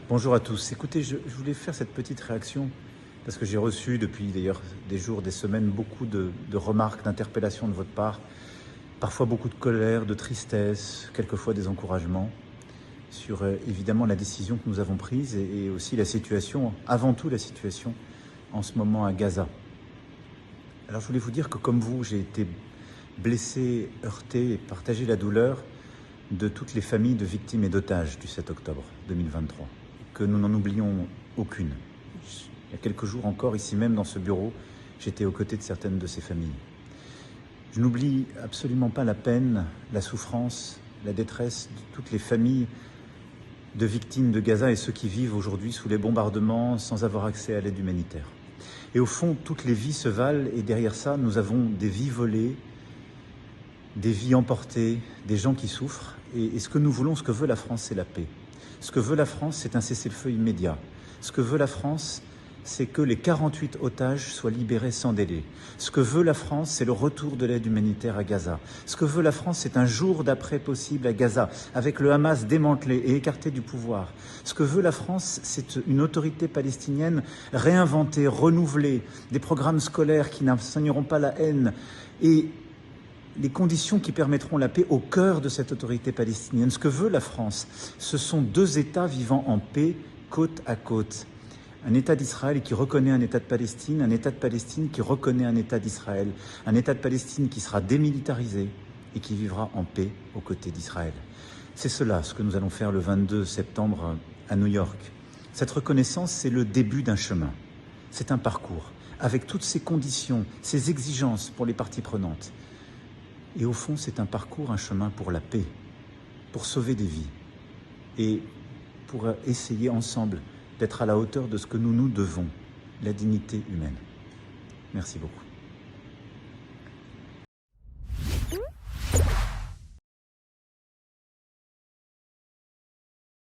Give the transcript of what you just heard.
Bonjour à tous. Écoutez, je voulais faire cette petite réaction parce que j'ai reçu depuis d'ailleurs des jours, des semaines, beaucoup de remarques, d'interpellations de votre part, parfois beaucoup de colère, de tristesse, quelquefois des encouragements sur évidemment la décision que nous avons prise et aussi la situation, avant tout la situation en ce moment à Gaza. Alors je voulais vous dire que comme vous, j'ai été blessé, heurté et partagé la douleur de toutes les familles de victimes et d'otages du 7 octobre 2023. Que nous n'en oublions aucune. Il y a quelques jours encore, ici même dans ce bureau, j'étais aux côtés de certaines de ces familles. Je n'oublie absolument pas la peine, la souffrance, la détresse de toutes les familles de victimes de Gaza et ceux qui vivent aujourd'hui sous les bombardements sans avoir accès à l'aide humanitaire. Et au fond, toutes les vies se valent et derrière ça, nous avons des vies volées, des vies emportées, des gens qui souffrent. Et ce que nous voulons, ce que veut la France, c'est la paix. Ce que veut la France, c'est un cessez-le-feu immédiat. Ce que veut la France, c'est que les 48 otages soient libérés sans délai. Ce que veut la France, c'est le retour de l'aide humanitaire à Gaza. Ce que veut la France, c'est un jour d'après possible à Gaza, avec le Hamas démantelé et écarté du pouvoir. Ce que veut la France, c'est une autorité palestinienne réinventée, renouvelée, des programmes scolaires qui n'enseigneront pas la haine et les conditions qui permettront la paix au cœur de cette autorité palestinienne. Ce que veut la France, ce sont deux États vivant en paix, côte à côte. Un État d'Israël qui reconnaît un État de Palestine, un État de Palestine qui reconnaît un État d'Israël, un État de Palestine qui sera démilitarisé et qui vivra en paix aux côtés d'Israël. C'est cela ce que nous allons faire le 22 septembre à New York. Cette reconnaissance, c'est le début d'un chemin. C'est un parcours, avec toutes ces conditions, ces exigences pour les parties prenantes. Et au fond, c'est un parcours, un chemin pour la paix, pour sauver des vies et pour essayer ensemble d'être à la hauteur de ce que nous nous devons, la dignité humaine. Merci beaucoup.